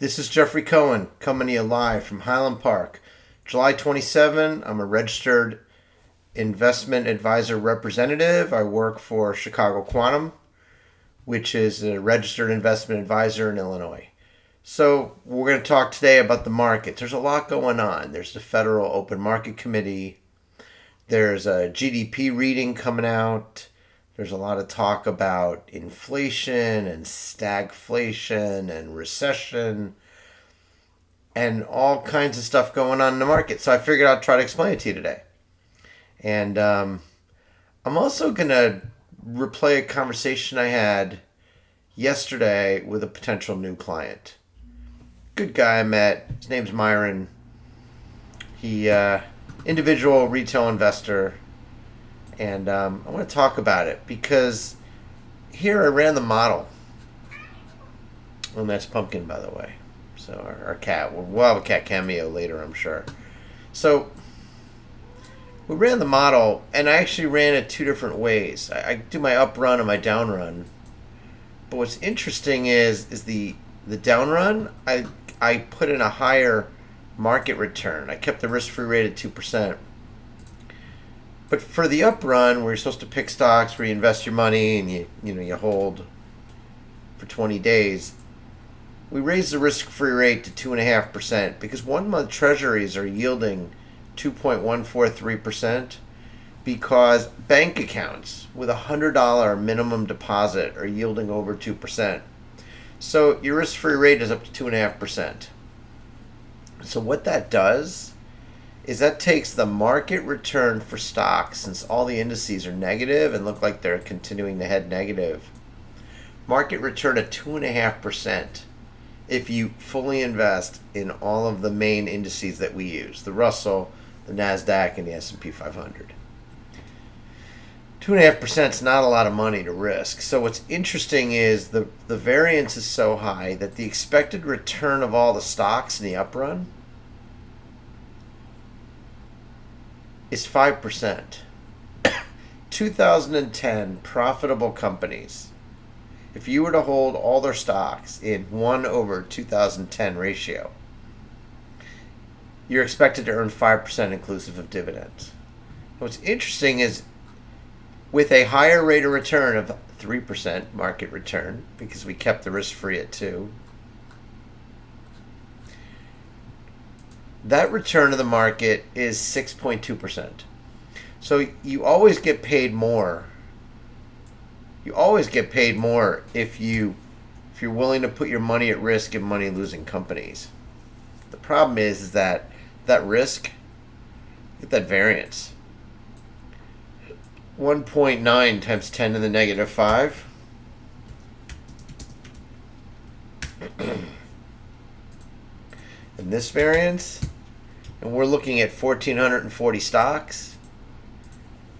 This is Jeffrey Cohen coming to you live from Highland Park. July 27, I'm a registered investment advisor representative. I work for Chicago Quantum, which is a registered investment advisor in Illinois. So we're going to talk today about the market. There's a lot going on. There's the Federal Open Market Committee. There's a GDP reading coming out. There's a lot of talk about inflation and stagflation and recession and all kinds of stuff going on in the market. So I figured I'd try to explain it to you today. And I'm also going to replay a conversation I had yesterday with a potential new client. Good guy I met. His name's Myron. He individual retail investor. And I want to talk about it because here I ran the model. Well, that's Pumpkin, by the way. So our cat. We'll have a cat cameo later, I'm sure. So we ran the model, and I actually ran it two different ways. I do my up run and my down run. But what's interesting is the down run, I put in a higher market return. I kept the risk-free rate at 2%. But for the up run, where you're supposed to pick stocks, where you invest your money and you hold for 20 days, we raised the risk-free rate to 2.5% because 1 month treasuries are yielding 2.143% because bank accounts with a $100 minimum deposit are yielding over 2%. So your risk-free rate is up to 2.5%. So what that does is that takes the market return for stocks, since all the indices are negative and look like they're continuing to head negative. Market return at 2.5% if you fully invest in all of the main indices that we use, the Russell, the NASDAQ, and the S&P 500. 2.5% is not a lot of money to risk. So what's interesting is the variance is so high that the expected return of all the stocks in the uprun is 5%. 2010 profitable companies, if you were to hold all their stocks in 1/2010 ratio, you're expected to earn 5% inclusive of dividends. What's interesting is with a higher rate of return of 3% market return, because we kept the risk free at 2%, that return of the market is 6.2%. So you always get paid more. You always get paid more if you're willing to put your money at risk in money losing companies. The problem is that risk, get that variance. 1.9 times 10 to the negative 5. And this variance, and we're looking at 1,440 stocks.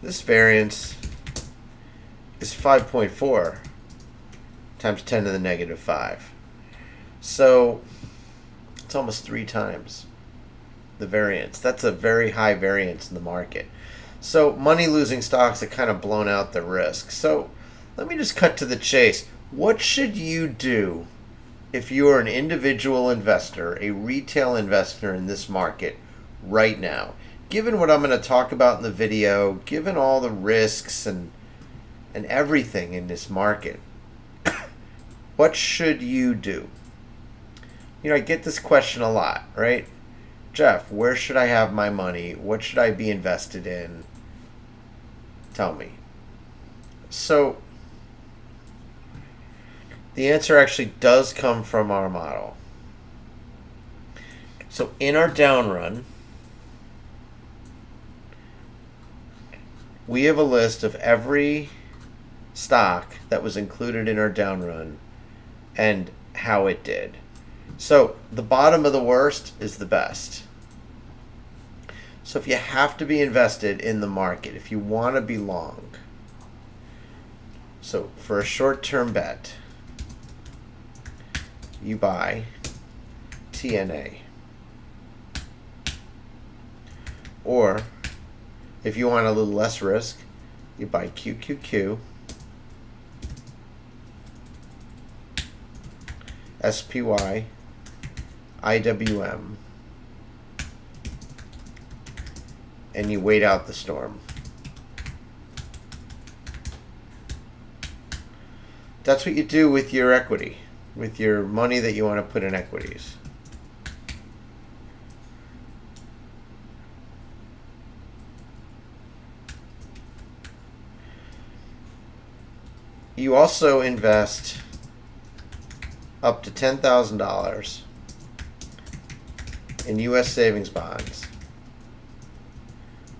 This variance is 5.4 times 10 to the negative 5. So it's almost 3 times the variance. That's a very high variance in the market. So money losing stocks have kind of blown out the risk. So let me just cut to the chase. What should you do if you are an individual investor, a retail investor in this market right now? Given what I'm going to talk about in the video, given all the risks and everything in this market, what should you do? I get this question a lot, right? Jeff, where should I have my money? What should I be invested in? Tell me. So the answer actually does come from our model. So in our down run, we have a list of every stock that was included in our down run and how it did. So the bottom of the worst is the best. So if you have to be invested in the market, if you want to be long, so for a short-term bet, you buy TNA. Or if you want a little less risk, you buy QQQ, SPY, IWM, and you wait out the storm. That's what you do with your equity, with your money that you want to put in equities. You also invest up to $10,000 in U.S. savings bonds,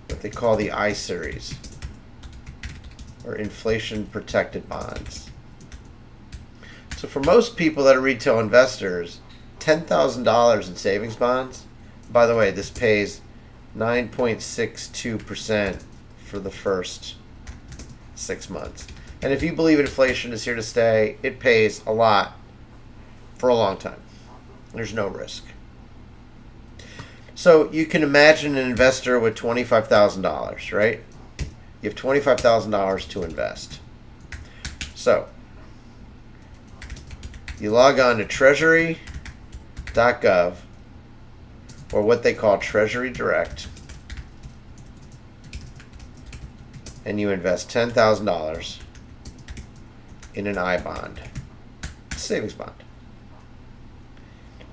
what they call the I series, or inflation protected bonds. So for most people that are retail investors, $10,000 in savings bonds, by the way, this pays 9.62% for the first 6 months. And if you believe inflation is here to stay, it pays a lot for a long time. There's no risk. So you can imagine an investor with $25,000, right? You have $25,000 to invest. So you log on to treasury.gov, or what they call Treasury Direct, and you invest $10,000 in an I bond, savings bond.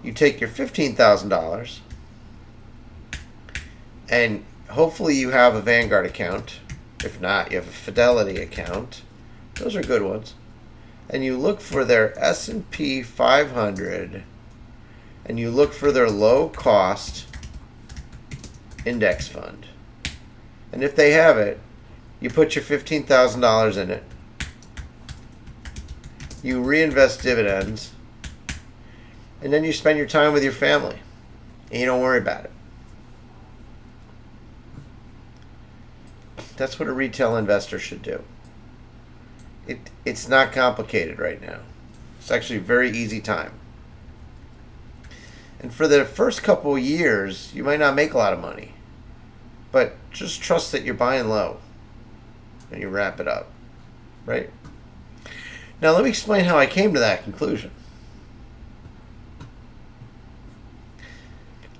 You take your $15,000, and hopefully you have a Vanguard account. If not, you have a Fidelity account. Those are good ones. And you look for their S&P 500, and you look for their low-cost index fund. And if they have it, you put your $15,000 in it. You reinvest dividends, and then you spend your time with your family, and you don't worry about it. That's what a retail investor should do. It's not complicated right now. It's actually a very easy time. And for the first couple of years, you might not make a lot of money, but just trust that you're buying low, and you wrap it up, right? Now let me explain how I came to that conclusion.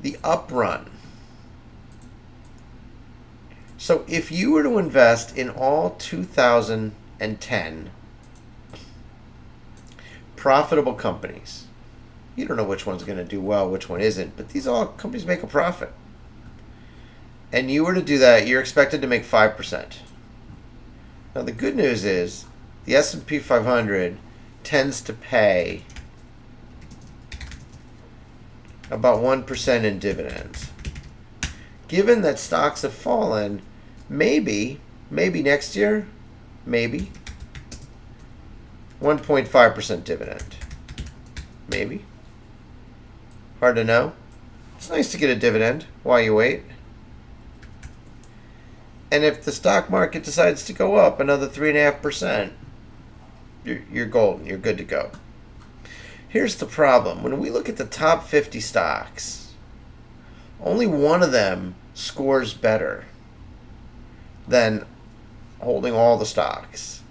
The uprun. So if you were to invest in all 2010 profitable companies, you don't know which one's going to do well, which one isn't, but these all companies make a profit. And you were to do that, you're expected to make 5%. Now the good news is the S&P 500 tends to pay about 1% in dividends. Given that stocks have fallen, maybe next year, maybe 1.5% dividend. Maybe. Hard to know. It's nice to get a dividend while you wait. And if the stock market decides to go up another 3.5%, you're golden. You're good to go. Here's the problem. When we look at the top 50 stocks, only one of them scores better than holding all the stocks.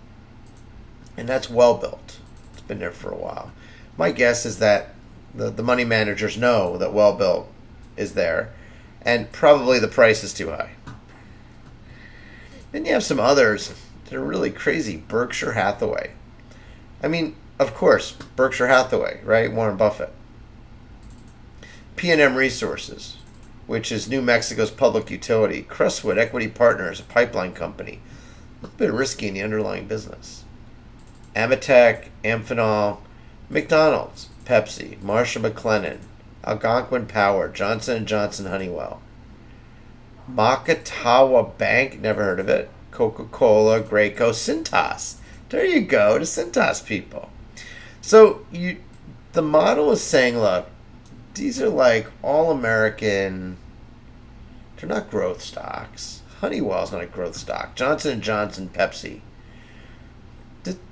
And that's Well-Built. It's been there for a while. My guess is that the money managers know that Well-Built is there, and probably the price is too high. Then you have some others that are really crazy. Berkshire Hathaway. I mean, of course, Berkshire Hathaway, right? Warren Buffett. P&M Resources, which is New Mexico's public utility. Crestwood Equity Partners, a pipeline company. A little bit risky in the underlying business. Ametek, Amphenol, McDonald's, Pepsi, Marsh & McLennan, Algonquin Power, Johnson & Johnson, Honeywell. Makatawa Bank, never heard of it. Coca-Cola, Graco, Cintas. There you go, the Cintas people. So the model is saying, look, these are like all-American, they're not growth stocks. Honeywell's not a growth stock. Johnson & Johnson, Pepsi.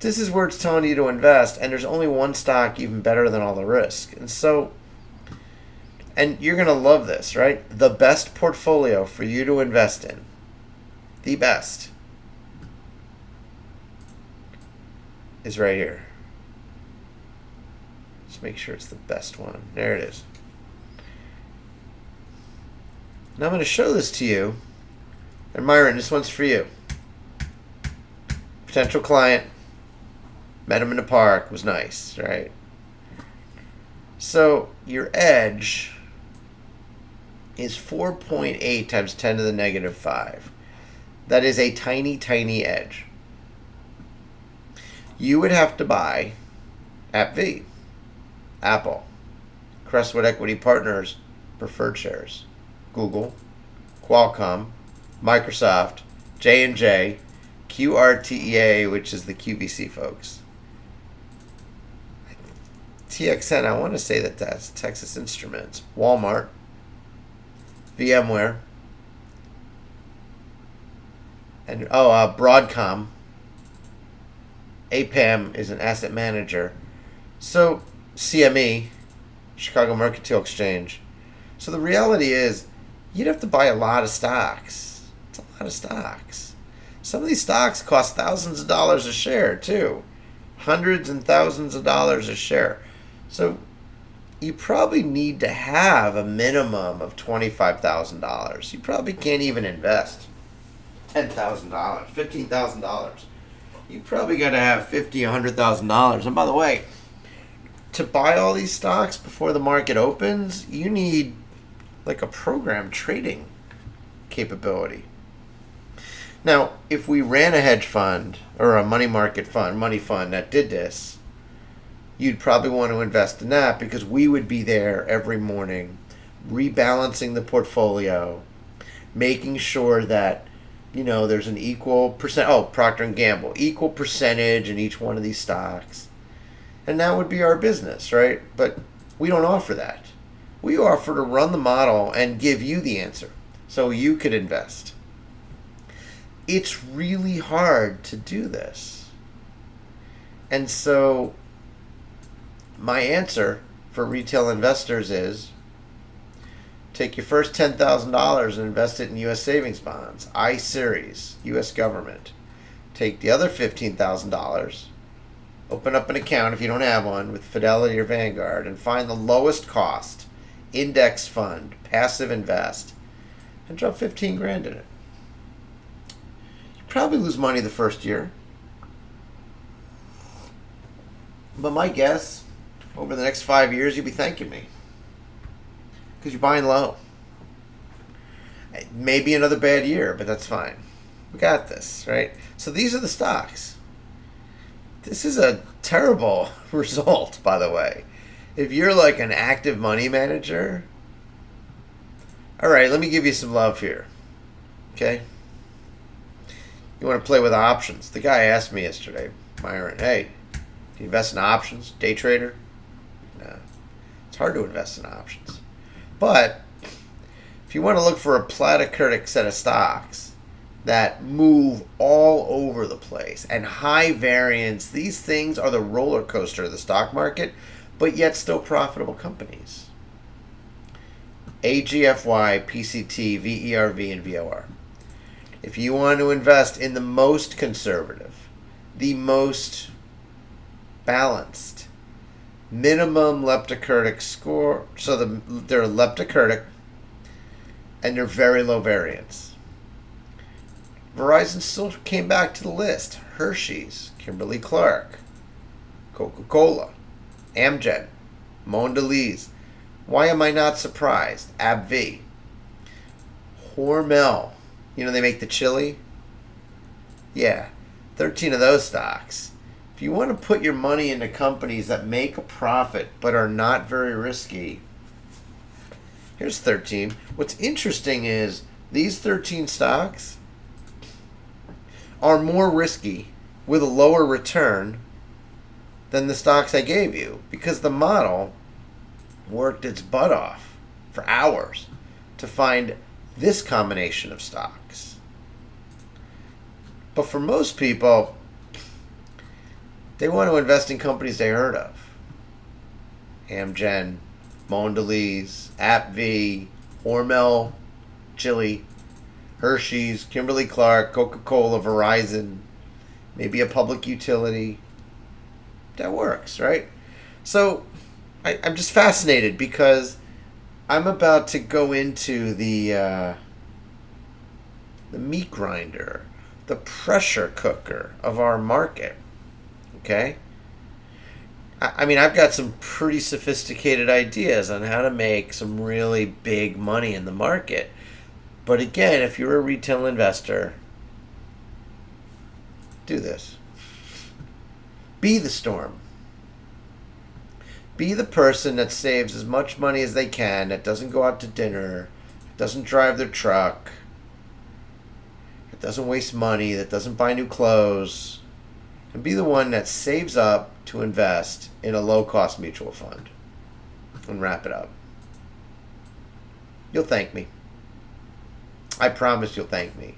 This is where it's telling you to invest, and there's only one stock even better than all the risk. And so, and you're going to love this, right? The best portfolio for you to invest in, the best, is right here. Let's make sure it's the best one. There it is. Now I'm going to show this to you. And Myron, this one's for you. Potential client. Met him in the park. Was nice, right? So your edge is 4.8 times 10 to the negative 5. That is a tiny, tiny edge. You would have to buy AppV, Apple, Crestwood Equity Partners, preferred shares, Google, Qualcomm, Microsoft, J&J, QRTEA, which is the QVC folks. TXN, I want to say that that's Texas Instruments, Walmart, VMware, and Broadcom. APAM is an asset manager. So CME, Chicago Mercantile Exchange. So the reality is you'd have to buy a lot of stocks. It's a lot of stocks. Some of these stocks cost thousands of dollars a share too. Hundreds and thousands of dollars a share. So you probably need to have a minimum of $25,000. You probably can't even invest $10,000, $15,000. You probably got to have $50,000, $100,000. And by the way, to buy all these stocks before the market opens, you need like a program trading capability. Now, if we ran a hedge fund or a money market fund, money fund that did this, you'd probably want to invest in that because we would be there every morning rebalancing the portfolio, making sure that there's an equal percent. Procter & Gamble, equal percentage in each one of these stocks. And that would be our business, right? But we don't offer that. We offer to run the model and give you the answer so you could invest. It's really hard to do this. And so my answer for retail investors is take your first $10,000 and invest it in U.S. savings bonds, I-Series, U.S. government. Take the other $15,000, open up an account if you don't have one with Fidelity or Vanguard, and find the lowest cost index fund, passive invest, and drop 15 grand in it. You probably lose money the first year. But my guess, over the next 5 years, you'll be thanking me. Because you're buying low. Maybe another bad year, but that's fine. We got this, right? So these are the stocks. This is a terrible result, by the way. If you're like an active money manager, all right, let me give you some love here. Okay? You want to play with options. The guy asked me yesterday, Myron, hey, do you invest in options? Day trader? No. It's hard to invest in options. But if you want to look for a platocratic set of stocks that move all over the place and high variance, these things are the roller coaster of the stock market, but yet still profitable companies. AGFY, PCT, VERV, and VOR. If you want to invest in the most conservative, the most balanced, minimum leptocurtic score, so they're leptocurtic and they're very low variance. Verizon still came back to the list. Hershey's, Kimberly-Clark, Coca-Cola, Amgen, Mondelez. Why am I not surprised? AbbVie, Hormel. They make the chili? Yeah, 13 of those stocks. If you want to put your money into companies that make a profit but are not very risky, here's 13. What's interesting is these 13 stocks are more risky with a lower return than the stocks I gave you because the model worked its butt off for hours to find this combination of stocks. But for most people, they want to invest in companies they heard of. Amgen, Mondelez, AbbVie, Hormel, Chili, Hershey's, Kimberly-Clark, Coca-Cola, Verizon, maybe a public utility. That works, right? So I'm just fascinated because I'm about to go into the meat grinder, the pressure cooker of our market. Okay? I mean, I've got some pretty sophisticated ideas on how to make some really big money in the market. But again, if you're a retail investor, do this. Be the storm. Be the person that saves as much money as they can, that doesn't go out to dinner, doesn't drive their truck, that doesn't waste money, that doesn't buy new clothes, and be the one that saves up to invest in a low-cost mutual fund. And wrap it up. You'll thank me. I promise you'll thank me.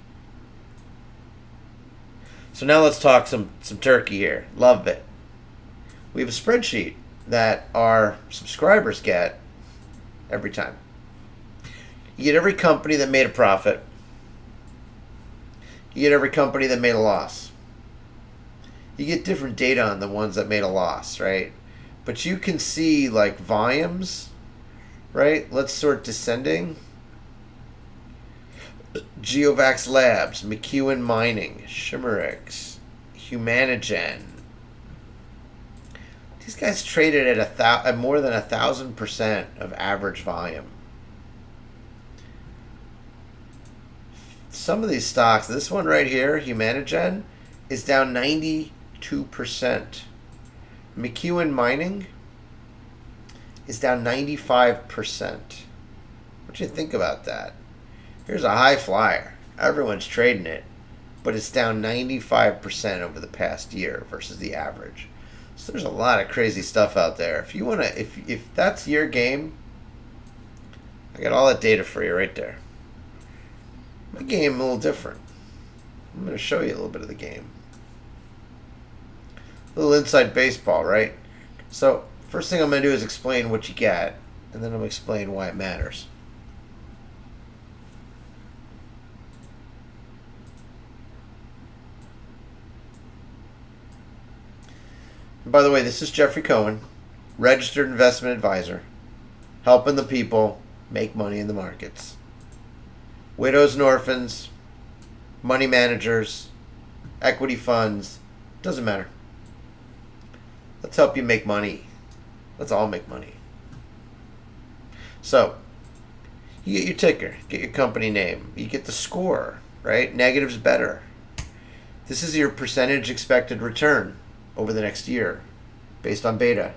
So now let's talk some turkey here. Love it. We have a spreadsheet that our subscribers get every time. You get every company that made a profit. You get every company that made a loss. You get different data on the ones that made a loss, right? But you can see like volumes, right? Let's sort descending. Geovax Labs, McEwen Mining, Chimerix, Humanigen. These guys traded at more than 1,000% of average volume. Some of these stocks, this one right here, Humanigen, is down 92%. McEwen Mining is down 95%. What do you think about that? Here's a high flyer. Everyone's trading it, but it's down 95% over the past year versus the average. So there's a lot of crazy stuff out there. If you wanna, if that's your game, I got all that data for you right there. My game a little different. I'm going to show you a little bit of the game. A little inside baseball, right? So first thing I'm going to do is explain what you get, and then I'm going to explain why it matters. And by the way, this is Jeffrey Cohen, registered investment advisor, helping the people make money in the markets. Widows and orphans, money managers, equity funds, doesn't matter. Let's help you make money. Let's all make money. So, you get your ticker, get your company name, you get the score, right? Negative's better. This is your percentage expected return over the next year based on beta.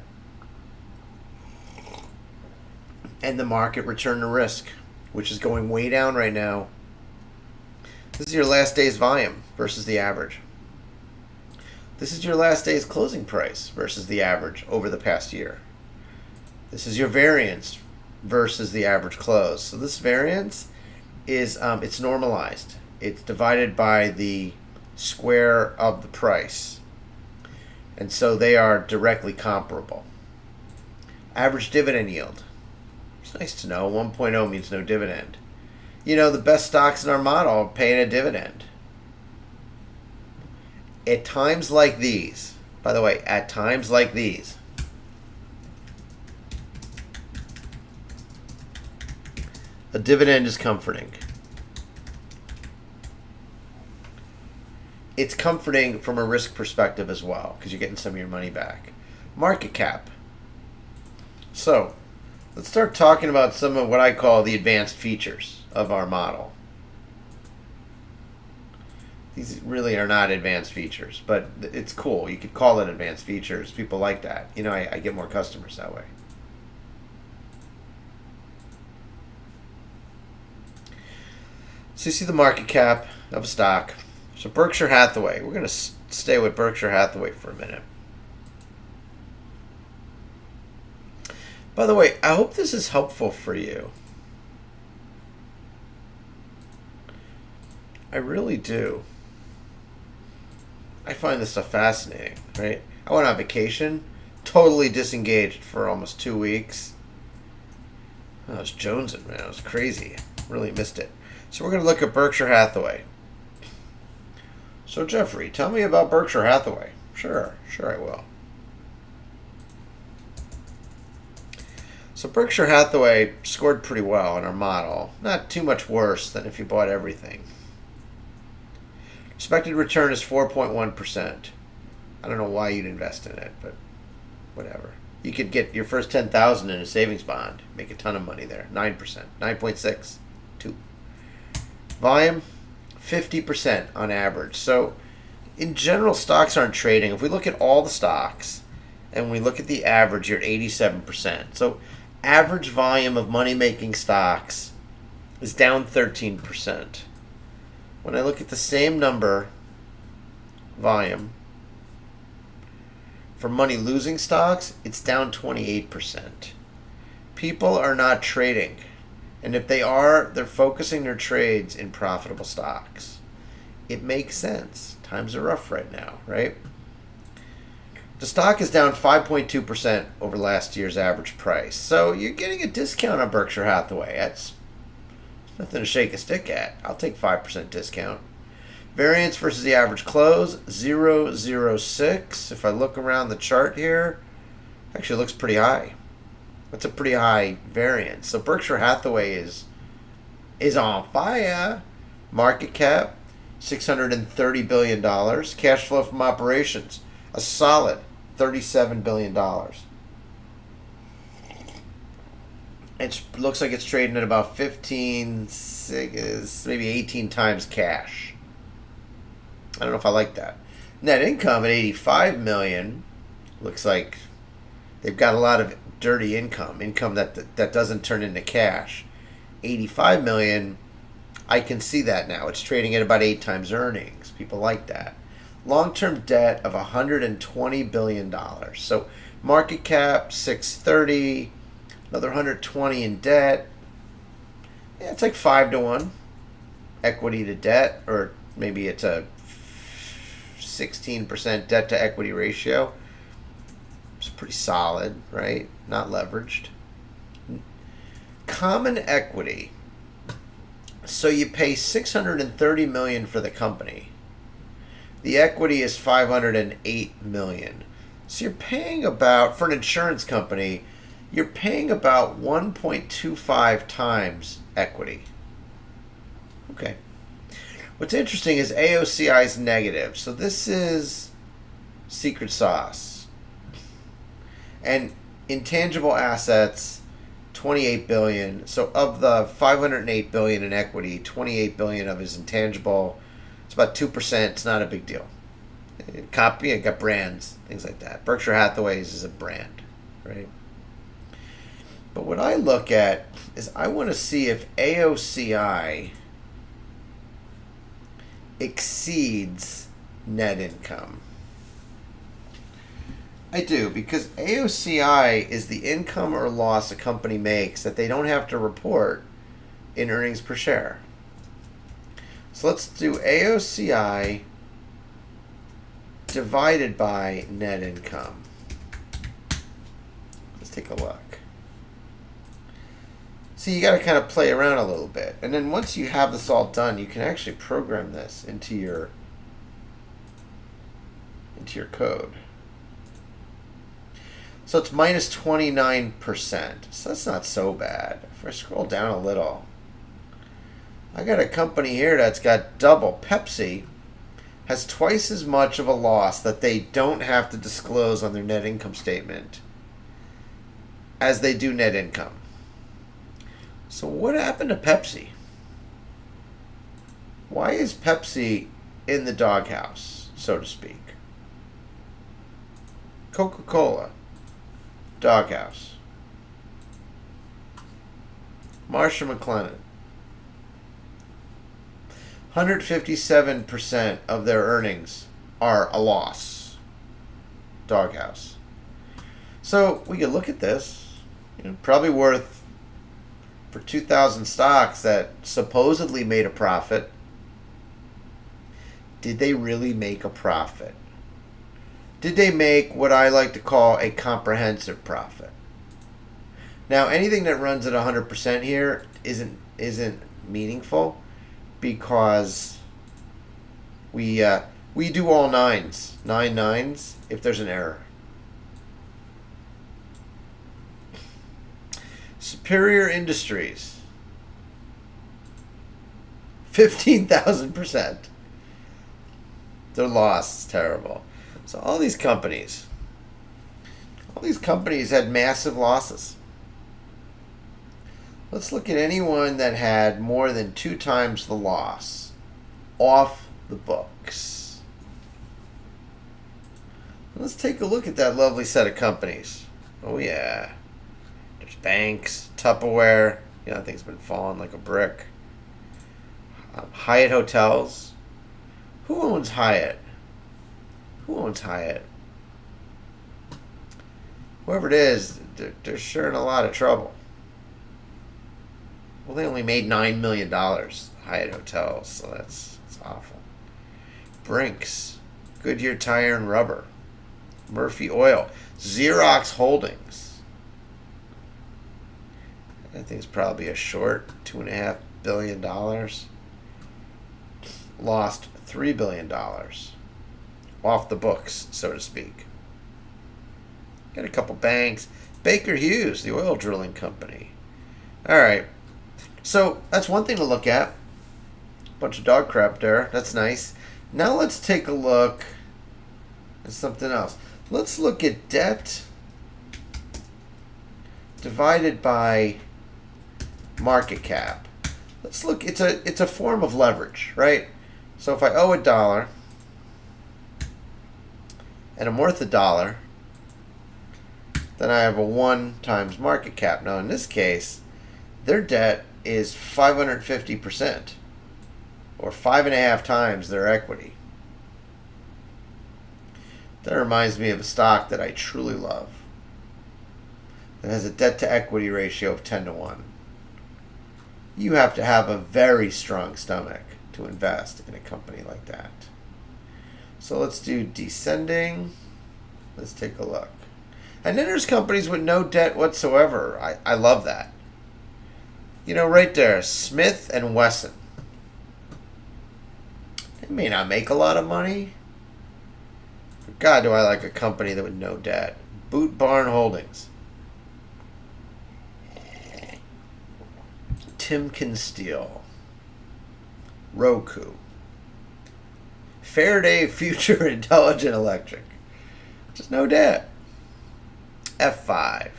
And the market return to risk, which is going way down right now. This is your last day's volume versus the average. This is your last day's closing price versus the average over the past year. This is your variance versus the average close. So this variance is it's normalized. It's divided by the square of the price. And so they are directly comparable. Average dividend yield. It's nice to know. 1.0 means no dividend. You know, the best stocks in our model are paying a dividend. At times like these, by the way, at times like these, a dividend is comforting. It's comforting from a risk perspective as well, because you're getting some of your money back. Market cap. So, let's start talking about some of what I call the advanced features of our model. These really are not advanced features, but it's cool. You could call it advanced features. People like that. You know, I get more customers that way. So you see the market cap of a stock. So Berkshire Hathaway. We're going to stay with Berkshire Hathaway for a minute. By the way, I hope this is helpful for you. I really do. I find this stuff fascinating, right? I went on vacation, totally disengaged for almost 2 weeks. I was jonesing, man. It was crazy. Really missed it. So we're going to look at Berkshire Hathaway. So Jeffrey, tell me about Berkshire Hathaway. Sure I will. So Berkshire Hathaway scored pretty well in our model. Not too much worse than if you bought everything. Expected return is 4.1%. I don't know why you'd invest in it, but whatever. You could get your first 10,000 in a savings bond, make a ton of money there. 9%, 9.6, 2. Volume, 50% on average. So in general, stocks aren't trading. If we look at all the stocks and we look at the average, you're at 87%. So average volume of money-making stocks is down 13%. When I look at the same number, volume, for money-losing stocks, it's down 28%. People are not trading. And if they are, they're focusing their trades in profitable stocks. It makes sense. Times are rough right now, right? The stock is down 5.2% over last year's average price. So you're getting a discount on Berkshire Hathaway. That's nothing to shake a stick at. I'll take 5% discount. Variance versus the average close, 0.06. If I look around the chart here, actually looks pretty high. That's a pretty high variance. So Berkshire Hathaway is on fire. Market cap, $630 billion. Cash flow from operations, a solid $37 billion. It looks like it's trading at about 15, maybe 18 times cash. I don't know if I like that. Net income at $85 million. Looks like they've got a lot of dirty income that doesn't turn into cash. $85 million, I can see that now. It's trading at about 8 times earnings. People like that. Long-term debt of $120 billion. So market cap, 630, another 120 in debt. Yeah, it's like 5 to 1 equity to debt, or maybe it's a 16% debt to equity ratio. It's pretty solid, right? Not leveraged. Common equity. So you pay $630 million for the company. The equity is $508 million. So you're paying about, for an insurance company, you're paying about 1.25 times equity. Okay. What's interesting is AOCI is negative. So this is secret sauce. And intangible assets, $28 billion. So of the $508 billion in equity, $28 billion of is intangible. It's about 2%. It's not a big deal. Copy, got brands, things like that. Berkshire Hathaway's is a brand, right? But what I look at is I want to see if AOCI exceeds net income. I do, because AOCI is the income or loss a company makes that they don't have to report in earnings per share. So let's do AOCI divided by net income. Let's take a look. So you got to kind of play around a little bit. And then once you have this all done, you can actually program this into your code. So it's minus 29%. So that's not so bad. If I scroll down a little, I got a company here that's got double. Pepsi has twice as much of a loss that they don't have to disclose on their net income statement as they do net income. So what happened to Pepsi? Why is Pepsi in the doghouse, so to speak? Coca-Cola, doghouse. Marsh & McLennan, 157% of their earnings are a loss. Doghouse. So we could look at this. Probably worth, for 2,000 stocks that supposedly made a profit, did they really make a profit? Did they make what I like to call a comprehensive profit? Now, anything that runs at 100% here isn't meaningful, because we do all nine nines if there's an error. Superior Industries, 15,000%. Their loss is terrible. So all these companies had massive losses. Let's look at anyone that had more than 2 times the loss off the books. Let's take a look at that lovely set of companies. Oh yeah. There's banks, Tupperware. That thing's been falling like a brick. Hyatt Hotels. Who owns Hyatt? Whoever it is, they're sure in a lot of trouble. Well, they only made $9 million, Hyatt Hotels, so that's awful. Brinks, Goodyear Tire and Rubber, Murphy Oil, Xerox Holdings. I think it's probably a short, $2.5 billion. Lost $3 billion. Off the books, so to speak. Got a couple banks. Baker Hughes, the oil drilling company. All right. So that's one thing to look at. Bunch of dog crap there. That's nice. Now let's take a look at something else. Let's look at debt divided by market cap. Let's look. It's a form of leverage, right? So if I owe $1 and I'm worth $1, then I have a 1 times market cap. Now in this case, their debt is 550%, or 5.5 times their equity. That reminds me of a stock that I truly love. It has a debt to equity ratio of 10 to 1. You have to have a very strong stomach to invest in a company like that. So let's do descending. Let's take a look. And then there's companies with no debt whatsoever. I love that. Right there, Smith and Wesson. They may not make a lot of money. But God, do I like a company that with no debt. Boot Barn Holdings. Timken Steel. Roku. Faraday Future Intelligent Electric. Just no debt. F5.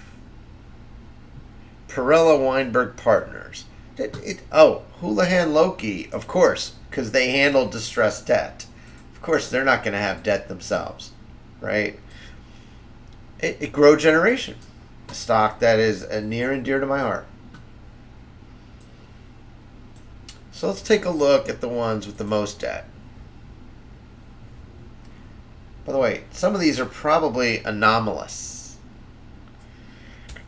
Perella Weinberg Partners. Houlihan Lokey, of course, because they handle distressed debt. Of course, they're not going to have debt themselves, right? It Grow Generation, a stock that is near and dear to my heart. So let's take a look at the ones with the most debt. By the way, some of these are probably anomalous.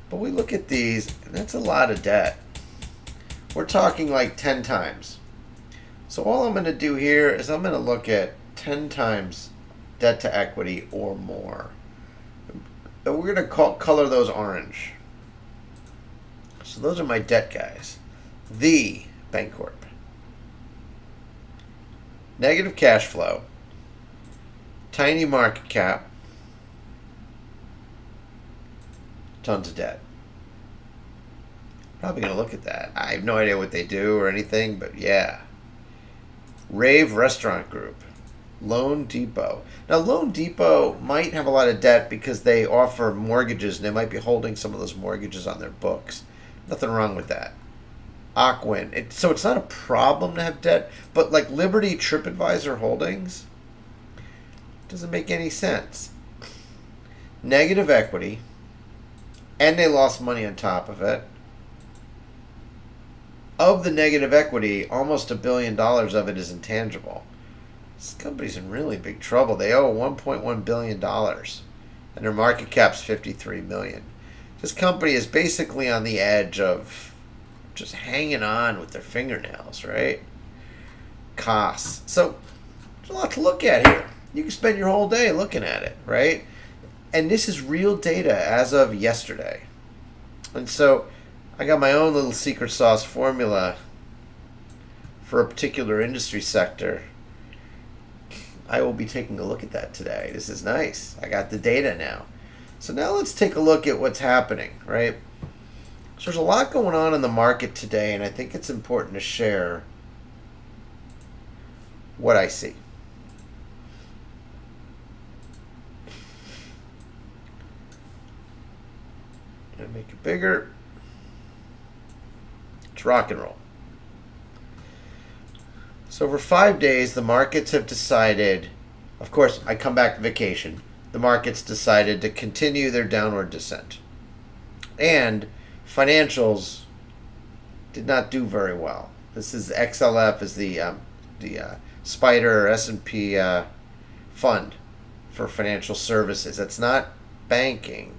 But we look at these, and that's a lot of debt. We're talking like 10 times. So all I'm going to do here is I'm going to look at 10 times debt to equity or more. And we're going to color those orange. So those are my debt guys. The Bancorp. Negative cash flow. Tiny market cap. Tons of debt. Probably going to look at that. I have no idea what they do or anything, but yeah. Rave Restaurant Group. Loan Depot. Now, Loan Depot might have a lot of debt because they offer mortgages, and they might be holding some of those mortgages on their books. Nothing wrong with that. Ocwen. So it's not a problem to have debt, but like Liberty TripAdvisor Holdings doesn't make any sense. Negative equity, and they lost money on top of it. Of the negative equity, almost $1 billion of it is intangible. This company's in really big trouble. They owe $1.1 billion, and their market cap's $53 million. This company is basically on the edge of just hanging on with their fingernails, right? Costs. So there's a lot to look at here. You can spend your whole day looking at it, right? And this is real data as of yesterday. And so I got my own little secret sauce formula for a particular industry sector. I will be taking a look at that today. This is nice. I got the data now. So now let's take a look at what's happening, right? So there's a lot going on in the market today, and I think it's important to share what I see. And make it bigger. Let's rock and roll. So over 5 days, the markets have decided, of course, I come back to vacation. The markets decided to continue their downward descent. And financials did not do very well. This is XLF, is the Spider or S&P fund for financial services. It's not banking.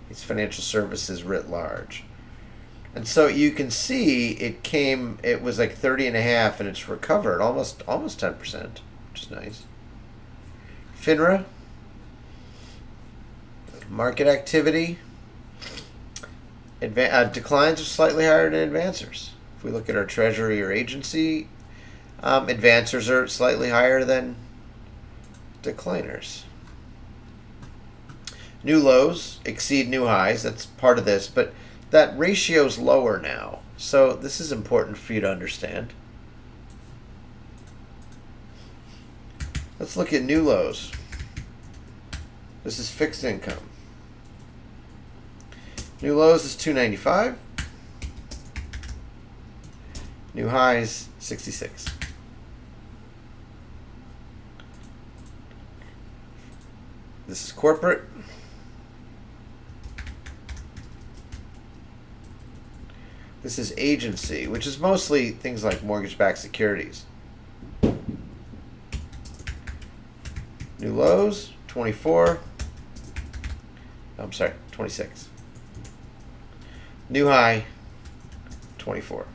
It's financial services writ large. And so you can see it was like 30.5 and it's recovered almost 10%, which is nice. Finra, market activity, declines are slightly higher than advancers. If we look at our Treasury or agency, advancers are slightly higher than decliners. New lows exceed new highs. That's part of this, but that ratio is lower now. So this is important for you to understand. Let's look at new lows. This is fixed income. New lows is 295. New highs 66. This is corporate. This is agency, which is mostly things like mortgage-backed securities. New lows, 24. I'm sorry, 26. New high, 24.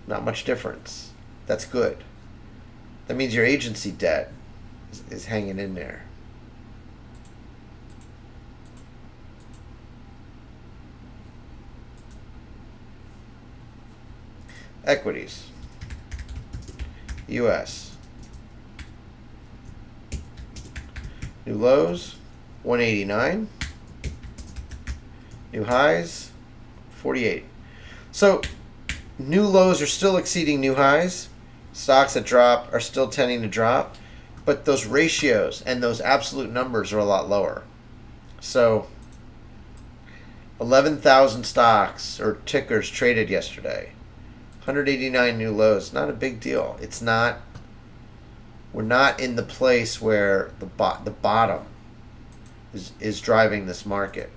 Not much difference. That's good. That means your agency debt is hanging in there. Equities. U.S. New lows, 189. New highs, 48. So new lows are still exceeding new highs. Stocks that drop are still tending to drop, but those ratios and those absolute numbers are a lot lower. So 11,000 stocks or tickers traded yesterday. 189 new lows. Not a big deal. It's not. We're not in the place where the bottom is driving this market.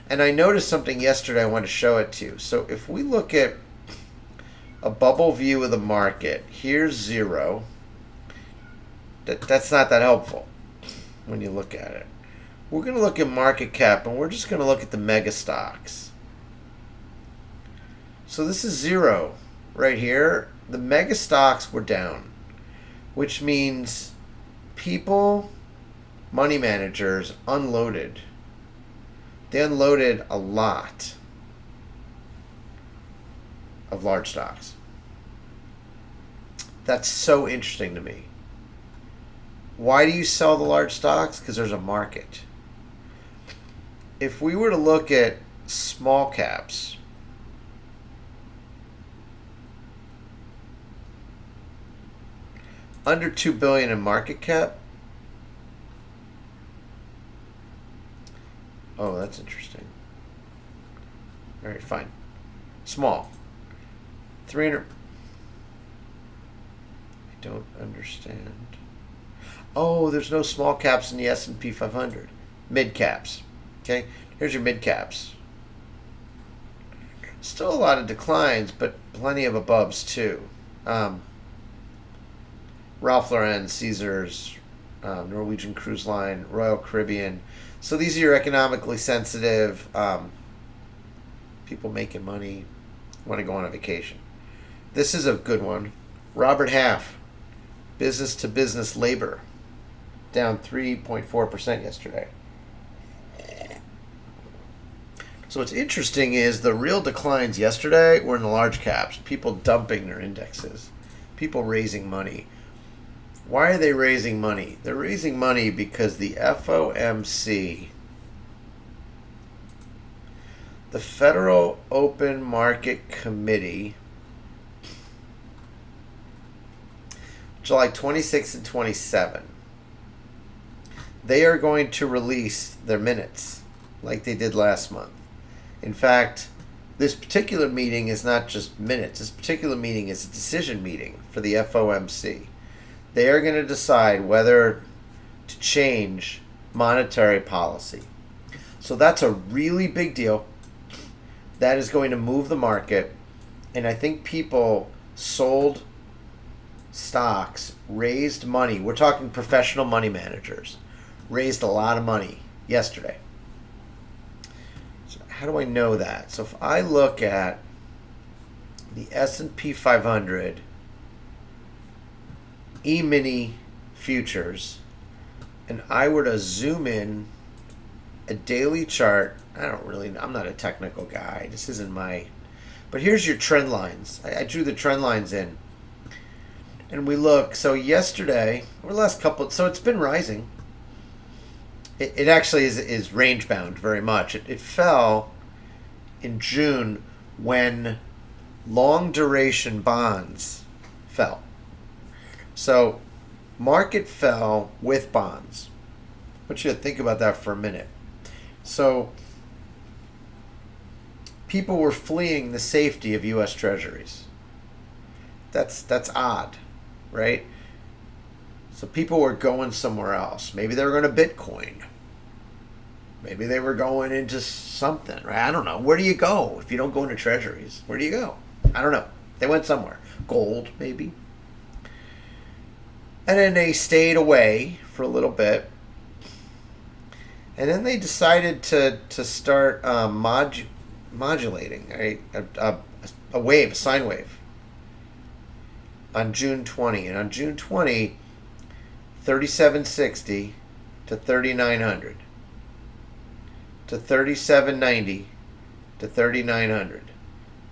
And I noticed something yesterday. I want to show it to you. So if we look at a bubble view of the market, here's zero. That's not that helpful when you look at it. We're going to look at market cap, and we're just going to look at the mega stocks. So this is zero right here. The mega stocks were down, which means people, money managers, unloaded. They unloaded a lot of large stocks. That's so interesting to me. Why do you sell the large stocks? Because there's a market. If we were to look at small caps, under $2 billion in market cap. Oh, that's interesting. All right, fine. Small. 300. I don't understand. Oh, there's no small caps in the S&P 500. Mid caps. Okay, here's your mid caps. Still a lot of declines, but plenty of aboves too. Ralph Lauren, Caesars, Norwegian Cruise Line, Royal Caribbean. So these are your economically sensitive people making money, want to go on a vacation. This is a good one. Robert Half, business to business labor, down 3.4% yesterday. So what's interesting is the real declines yesterday were in the large caps, people dumping their indexes, people raising money. Why are they raising money? They're raising money because the FOMC The Federal Open Market Committee, July 26 and 27. They are going to release their minutes like they did last month. In fact, this particular meeting is not just minutes. This particular meeting is a decision meeting for the FOMC. They are going to decide whether to change monetary policy. So that's a really big deal. That is going to move the market. And I think people sold stocks, raised money. We're talking professional money managers. Raised a lot of money yesterday. So how do I know that? So if I look at the S&P 500 E-mini futures, and I were to zoom in a daily chart, I'm not a technical guy. This isn't but here's your trend lines. I drew the trend lines in. And we look, so yesterday, or the last couple, so it's been rising. It actually is range bound very much. It fell in June when long duration bonds fell. So market fell with bonds. I want you to think about that for a minute. So people were fleeing the safety of U.S. Treasuries. That's odd, right? So people were going somewhere else. Maybe they were going to Bitcoin. Maybe they were going into something, right? I don't know. Where do you go if you don't go into Treasuries? Where do you go? I don't know. They went somewhere. Gold, maybe. And then they stayed away for a little bit. And then they decided to start modulating a wave, a sine wave, on June 20. And on June 20, 3760 to 3900 to 3790 to 3900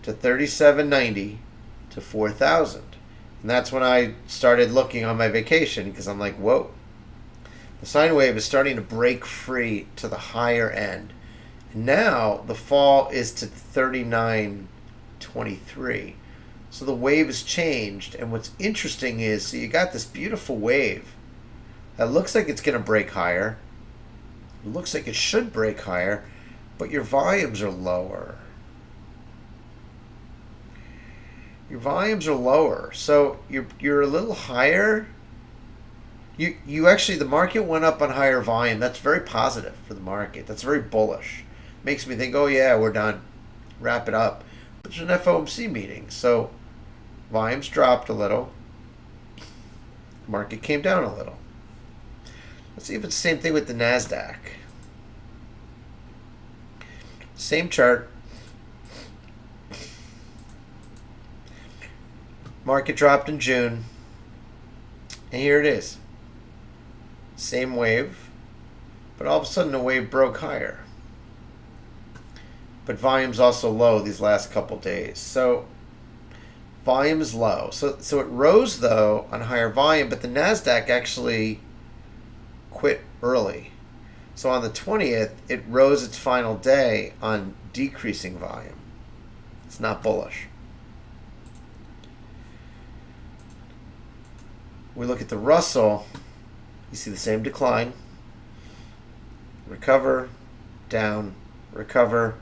to 3790 to 4000. And that's when I started looking on my vacation, because I'm like, whoa, the sine wave is starting to break free to the higher end. And now the fall is to 39.23. So the wave has changed. And what's interesting is, so you got this beautiful wave that looks like it's going to break higher. It looks like it should break higher, but your volumes are lower. Your volumes are lower. So you're a little higher. You actually, the market went up on higher volume. That's very positive for the market. That's very bullish. Makes me think, oh yeah, we're done. Wrap it up. But there's an FOMC meeting. So volumes dropped a little. Market came down a little. Let's see if it's the same thing with the NASDAQ. Same chart. Market dropped in June. And here it is. Same wave. But all of a sudden the wave broke higher. But volume's also low these last couple days. So volume is low. So it rose though on higher volume, but the NASDAQ actually quit early. So on the 20th, it rose its final day on decreasing volume. It's not bullish. We look at the Russell, you see the same decline. Recover, down, recover,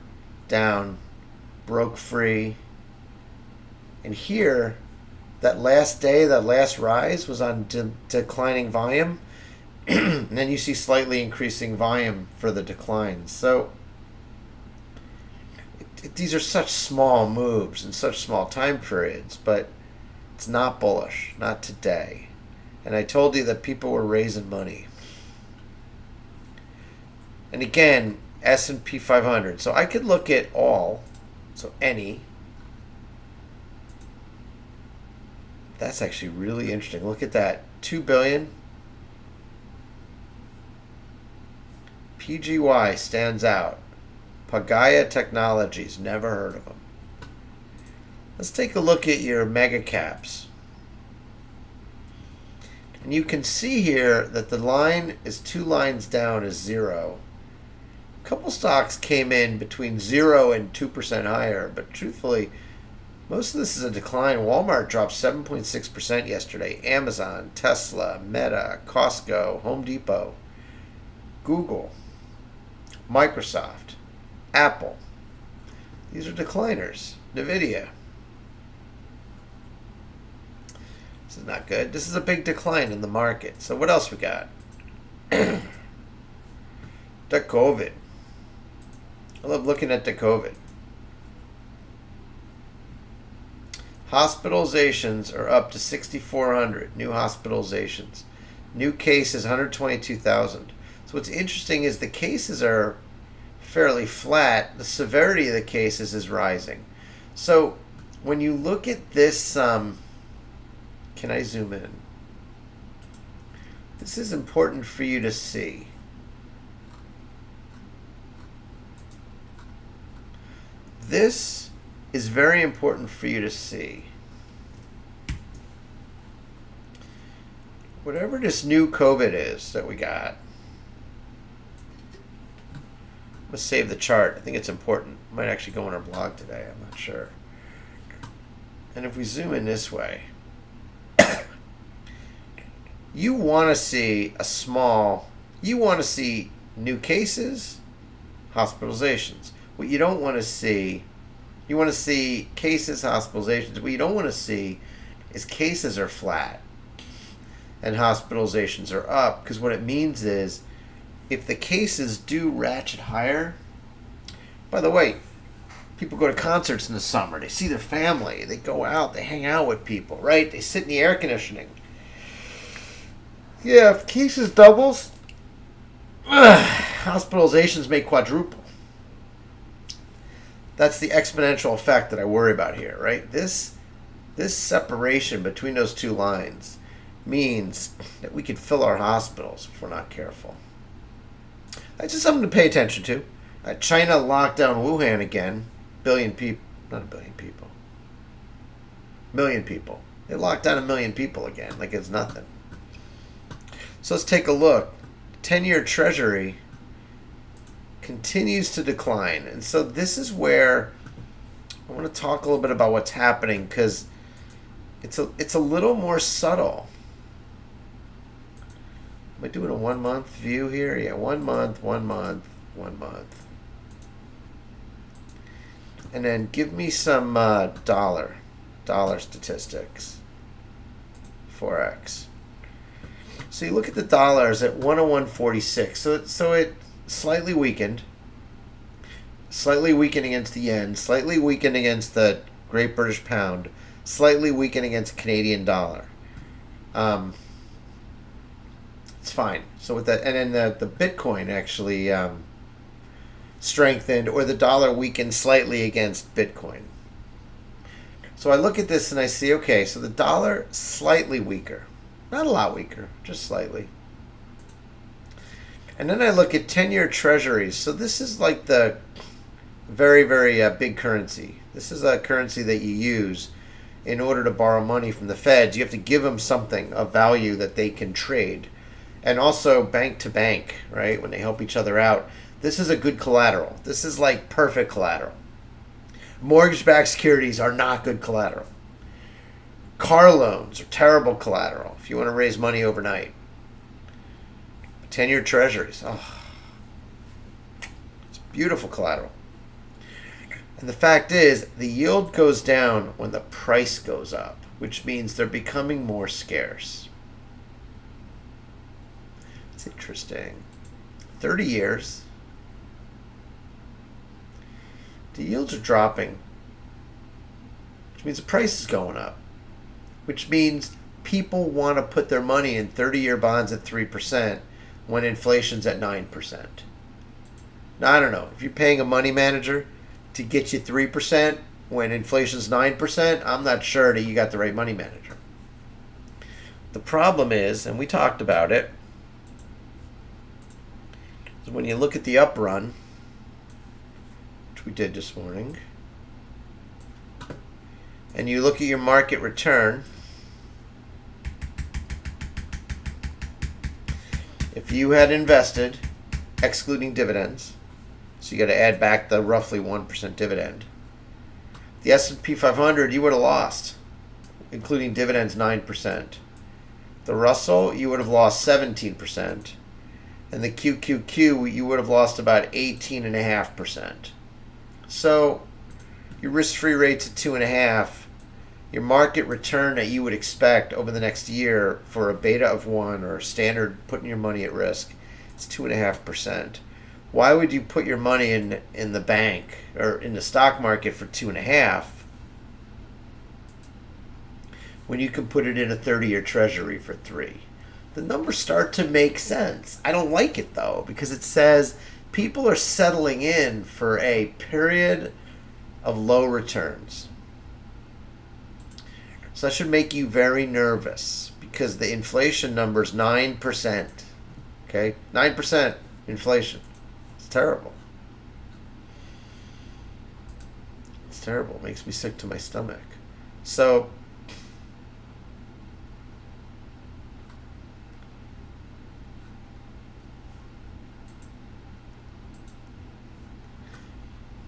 down, broke free. And here, that last day, that last rise was on declining volume. And then you see slightly increasing volume for the declines. So these are such small moves and such small time periods, but it's not bullish, not today. And I told you that people were raising money. And again, S&P 500. So I could look at all, so any. That's actually really interesting. Look at that, 2 billion. PGY stands out. Pagaya Technologies, never heard of them. Let's take a look at your mega caps. And you can see here that the line is 2 lines down is 0. A couple stocks came in between 0 and 2% higher, but truthfully, most of this is a decline. Walmart dropped 7.6% yesterday. Amazon, Tesla, Meta, Costco, Home Depot, Google, Microsoft, Apple. These are decliners. Nvidia. This is not good. This is a big decline in the market. So what else we got? The COVID. I love looking at the COVID. Hospitalizations are up to 6,400 new hospitalizations. New cases 122,000. So what's interesting is the cases are fairly flat. The severity of the cases is rising. So when you look at this, can I zoom in? This is important for you to see. This is very important for you to see. Whatever this new COVID is that we got, I'm going to save the chart. I think it's important. It might actually go on our blog today. I'm not sure. And if we zoom in this way, you want to see you want to see new cases, hospitalizations. What you don't want to see, you want to see cases, hospitalizations. What you don't want to see is cases are flat and hospitalizations are up, because what it means is if the cases do ratchet higher, by the way, people go to concerts in the summer, they see their family, they go out, they hang out with people, right? They sit in the air conditioning. Yeah, if cases doubles, hospitalizations may quadruple. That's the exponential effect that I worry about here, right? This separation between those two lines means that we could fill our hospitals if we're not careful. That's just something to pay attention to. China locked down Wuhan again. Billion people. Not a billion people. Million people. They locked down 1 million people again, like it's nothing. So let's take a look. 10-year Treasury continues to decline. And so this is where I want to talk a little bit about what's happening, because it's a little more subtle. Am I doing a 1 month view here? Yeah, 1 month, 1 month, 1 month. And then give me some dollar statistics. Forex. So you look at the dollars at 101.46. So it slightly weakened. Slightly weakened against the yen. Slightly weakened against the Great British Pound. Slightly weakened against the Canadian dollar. It's fine. So with that, and then the Bitcoin actually strengthened, or the dollar weakened slightly against Bitcoin. So I look at this and I see, okay, so the dollar slightly weaker. Not a lot weaker, just slightly. And then I look at 10-year treasuries. So this is like the very, very big currency. This is a currency that you use in order to borrow money from the Feds. You have to give them something of value that they can trade. And also bank to bank, right? When they help each other out. This is a good collateral. This is like perfect collateral. Mortgage-backed securities are not good collateral. Car loans are terrible collateral if you want to raise money overnight. 10-year treasuries. Oh, it's beautiful collateral. And the fact is, the yield goes down when the price goes up, which means they're becoming more scarce. It's interesting. 30 years. The yields are dropping, which means the price is going up, which means people want to put their money in 30-year bonds at 3% when inflation's at 9%. Now, I don't know. If you're paying a money manager to get you 3% when inflation's 9%, I'm not sure that you got the right money manager. The problem is, and we talked about it, is when you look at the up run, which we did this morning, and you look at your market return, if you had invested, excluding dividends, So you got to add back the roughly 1% dividend. The S&P 500, you would have lost, including dividends, 9%. The Russell, you would have lost 17%. And the QQQ, you would have lost about 18.5%. So your risk-free rate's at 2.5%. Your market return that you would expect over the next year for a beta of 1 or standard putting your money at risk is 2.5%. Why would you put your money in the bank or in the stock market for 2.5% when you can put it in a 30-year Treasury for 3%? The numbers start to make sense. I don't like it though, because it says people are settling in for a period of low returns. So that should make you very nervous, because the inflation number is 9%. Okay? 9% inflation. It's terrible. It's terrible. It makes me sick to my stomach. So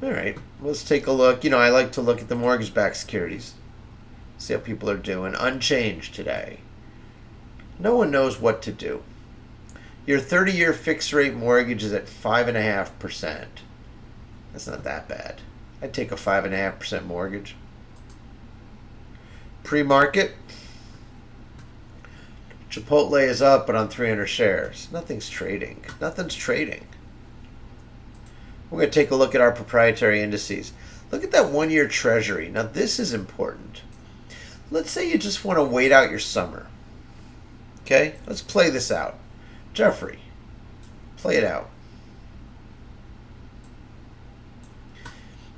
all right, let's take a look. I like to look at the mortgage-backed securities. See how people are doing. Unchanged today. No one knows what to do. Your 30-year fixed-rate mortgage is at 5.5%. That's not that bad. I'd take a 5.5% mortgage. Pre-market, Chipotle is up, but on 300 shares. Nothing's trading. Nothing's trading. We're going to take a look at our proprietary indices. Look at that 1-year Treasury. Now, this is important. Let's say you just want to wait out your summer. Okay? Let's play this out. Jeffrey, play it out.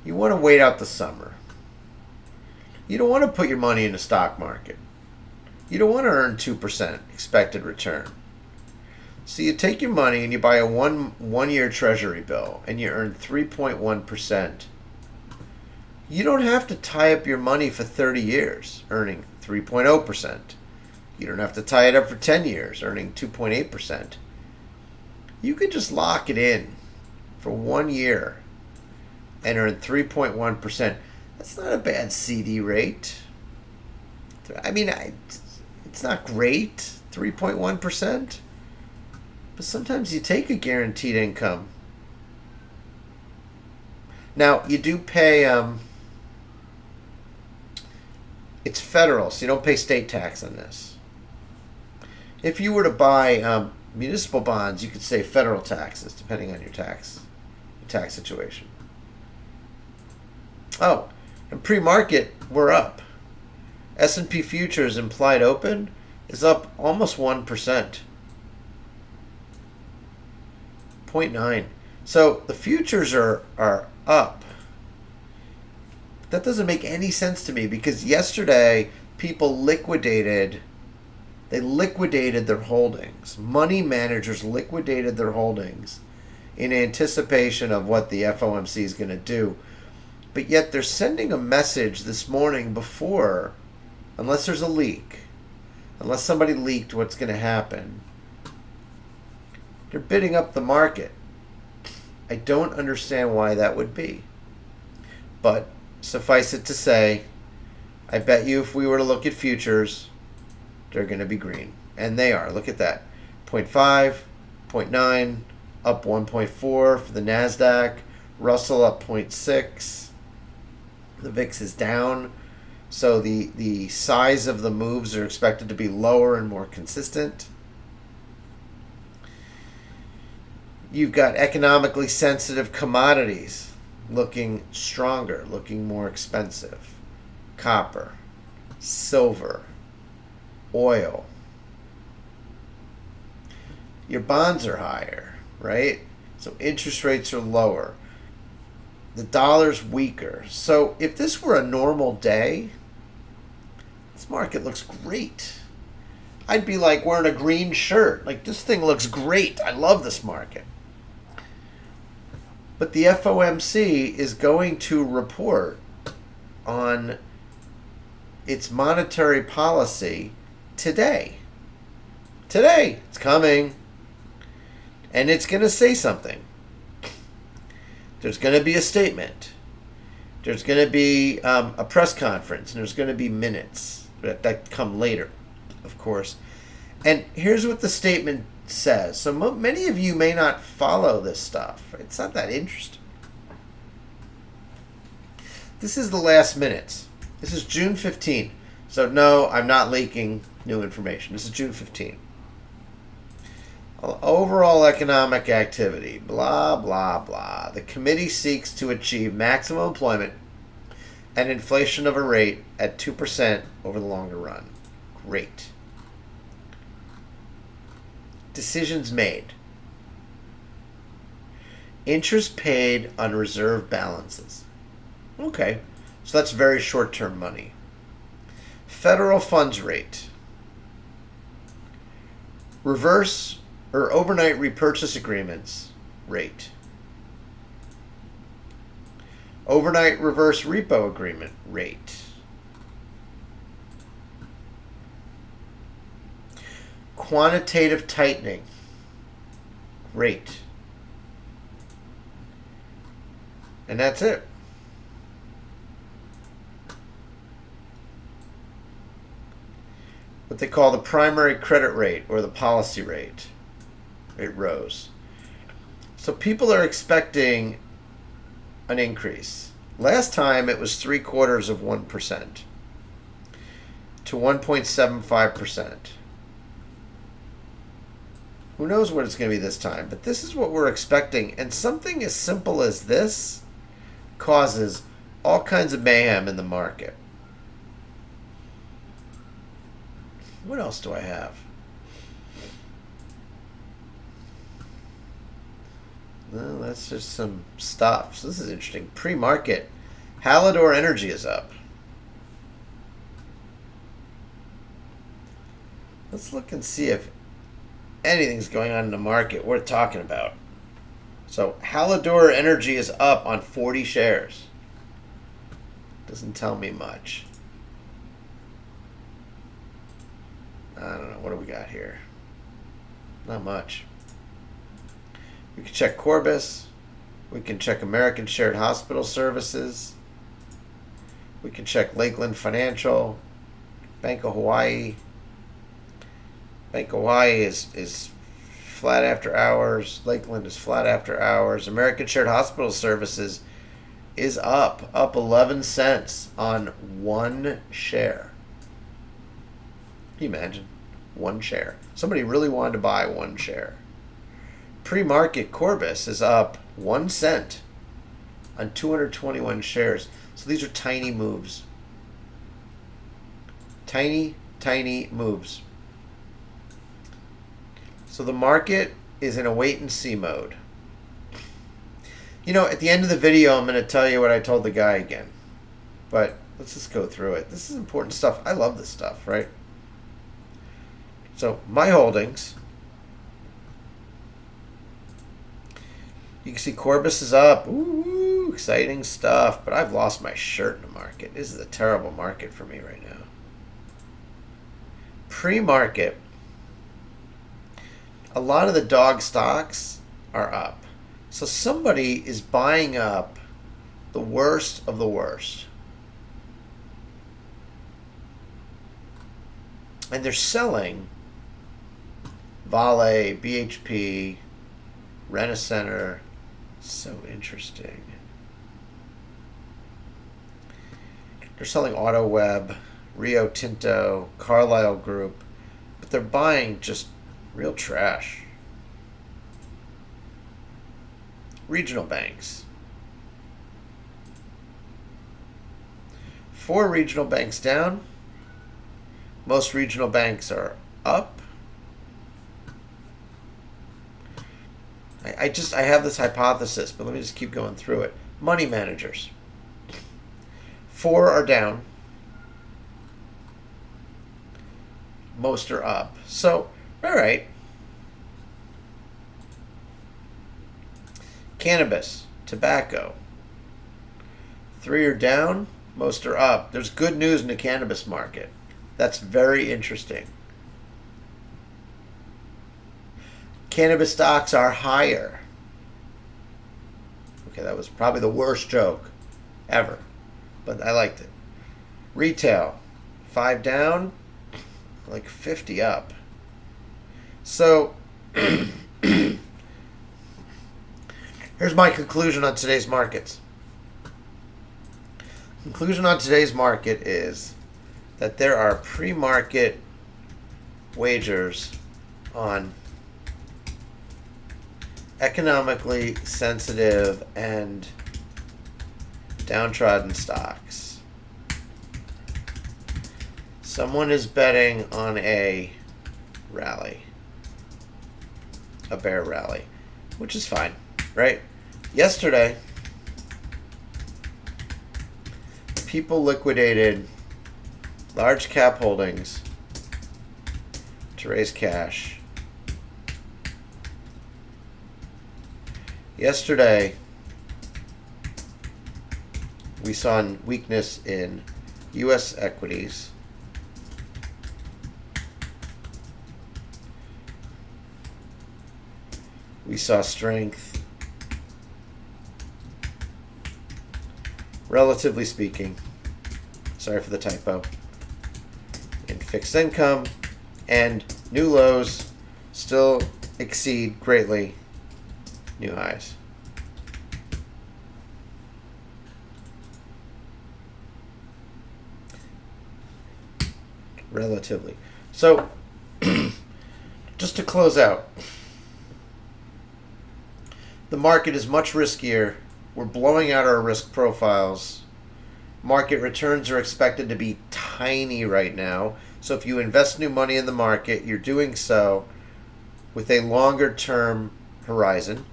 You want to wait out the summer. You don't want to put your money in the stock market. You don't want to earn 2% expected return. So you take your money and you buy a one-year Treasury bill and you earn 3.1%. You don't have to tie up your money for 30 years, earning 3.0%. You don't have to tie it up for 10 years, earning 2.8%. You could just lock it in for 1 year and earn 3.1%. That's not a bad CD rate. I mean, it's not great, 3.1%. But sometimes you take a guaranteed income. Now, you do pay, it's federal, so you don't pay state tax on this. If you were to buy municipal bonds, you could save federal taxes, depending on your tax situation. Oh, and pre-market, we're up. S&P futures implied open is up almost 1%. 0.9. So the futures are up. That doesn't make any sense to me, because yesterday people liquidated their holdings. Money managers liquidated their holdings in anticipation of what the FOMC is going to do. But yet they're sending a message this morning before, unless there's a leak, unless somebody leaked what's going to happen, they're bidding up the market. I don't understand why that would be. But suffice it to say, I bet you if we were to look at futures, they're going to be green. And they are. Look at that. 0.5, 0.9, up 1.4 for the NASDAQ. Russell up 0.6. The VIX is down. So the size of the moves are expected to be lower and more consistent. You've got economically sensitive commodities looking stronger, looking more expensive. Copper, silver, oil. Your bonds are higher, right? So interest rates are lower. The dollar's weaker. So if this were a normal day, this market looks great. I'd be like wearing a green shirt. Like, this thing looks great. I love this market. But the FOMC is going to report on its monetary policy today. Today. It's coming. And it's going to say something. There's going to be a statement. There's going to be a press conference, and there's going to be minutes that come later, of course. And here's what the statement says. So many of you may not follow this stuff. It's not that interesting. This is the last minutes. This is June 15. So no, I'm not leaking new information. This is June 15. Overall economic activity, blah, blah, blah. The committee seeks to achieve maximum employment and inflation of a rate at 2% over the longer run. Great. Decisions made. Interest paid on reserve balances. Okay, so that's very short-term money. Federal funds rate. Reverse or overnight repurchase agreements rate. Overnight reverse repo agreement rate. Quantitative tightening rate. And that's it. What they call the primary credit rate or the policy rate. It rose. So people are expecting an increase. Last time it was 0.75% to 1.75%. Who knows what it's going to be this time, but this is what we're expecting. And something as simple as this causes all kinds of mayhem in the market. What else do I have? No, that's just some stuff. So this is interesting. Pre-market, Hallador Energy is up. Let's look and see if anything's going on in the market worth talking about. So Hallador Energy is up on 40 shares. Doesn't tell me much. I don't know. What do we got here? Not much. We can check Corbis. We can check American Shared Hospital Services. We can check Lakeland Financial. Bank of Hawaii. Bank of Hawaii is flat after hours. Lakeland is flat after hours. American Shared Hospital Services is up 11 cents on one share. Can you imagine? One share. Somebody really wanted to buy one share. Pre-market Corbis is up 1 cent on 221 shares. So these are tiny moves. Tiny, tiny moves. So the market is in a wait and see mode. You know, at the end of the video, I'm going to tell you what I told the guy again. But let's just go through it. This is important stuff. I love this stuff, right? So my holdings, you can see Corbis is up. Ooh, exciting stuff. But I've lost my shirt in the market. This is a terrible market for me right now. Pre-market, a lot of the dog stocks are up. So somebody is buying up the worst of the worst. And they're selling Vale, BHP, Rent-A-Center. So interesting. They're selling AutoWeb, Rio Tinto, Carlyle Group, but they're buying just real trash. Regional banks. 4 regional banks down. Most regional banks are up. I have this hypothesis, but let me just keep going through it. Money managers. 4 are down. Most are up. So, all right. Cannabis, tobacco. 3 are down. Most are up. There's good news in the cannabis market. That's very interesting. Cannabis stocks are higher. Okay, that was probably the worst joke ever, but I liked it. Retail, 5 down, like 50 up. So, here's my conclusion on today's markets. Conclusion on today's market is that there are pre-market wagers on economically sensitive and downtrodden stocks. Someone is betting on a rally, a bear rally, which is fine, right? Yesterday, people liquidated large cap holdings to raise cash. Yesterday, we saw weakness in U.S. equities. We saw strength, relatively speaking, sorry for the typo, in fixed income, and new lows still exceed greatly new highs. Relatively. So, just to close out, the market is much riskier. We're blowing out our risk profiles. Market returns are expected to be tiny right now. So if you invest new money in the market, you're doing so with a longer term horizon.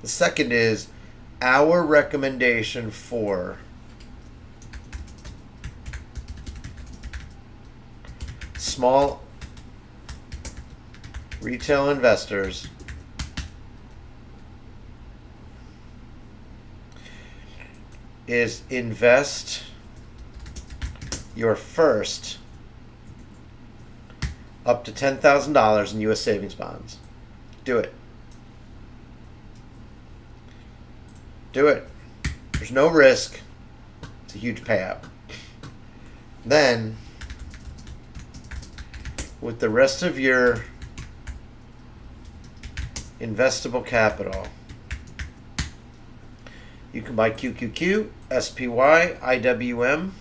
The second is our recommendation for small retail investors is invest your first up to $10,000 in U.S. savings bonds. Do it. Do it. There's no risk. It's a huge payout. Then, with the rest of your investable capital, you can buy QQQ, SPY, IWM.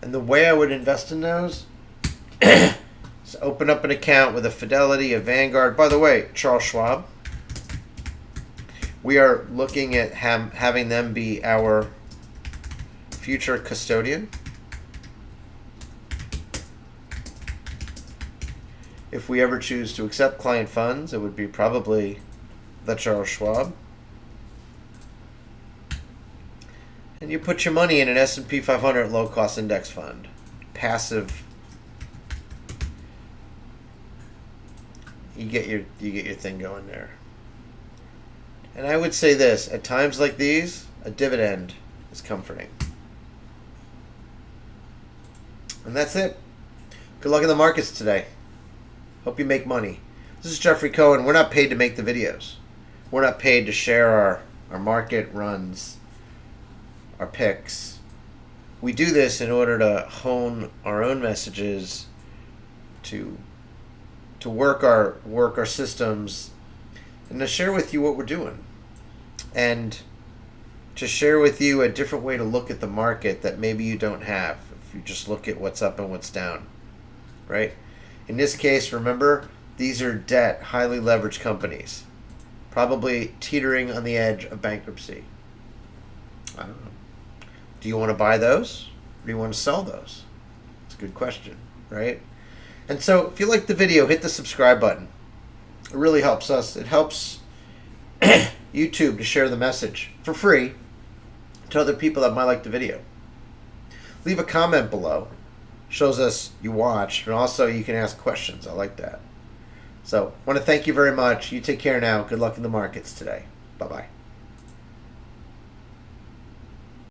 And the way I would invest in those is open up an account with a Fidelity, a Vanguard. By the way, Charles Schwab, we are looking at having them be our future custodian. If we ever choose to accept client funds, it would be probably the Charles Schwab. And you put your money in an S&P 500 low-cost index fund. Passive. You get your thing going there. And I would say this, at times like these, a dividend is comforting. And that's it. Good luck in the markets today. Hope you make money. This is Jeffrey Cohen. We're not paid to make the videos. We're not paid to share our market runs, our picks. We do this in order to hone our own messages, to work our systems, and to share with you what we're doing. And to share with you a different way to look at the market that maybe you don't have if you just look at what's up and what's down, right? In this case, remember, these are debt, highly leveraged companies, probably teetering on the edge of bankruptcy. I don't know. Do you want to buy those? Or do you want to sell those? It's a good question, right? And so if you like the video, hit the subscribe button. It really helps us. It helps YouTube to share the message for free to other people that might like the video. Leave a comment below. Shows us you watched, and also you can ask questions. I like that. So I want to thank you very much. You take care now. Good luck in the markets today. Bye-bye.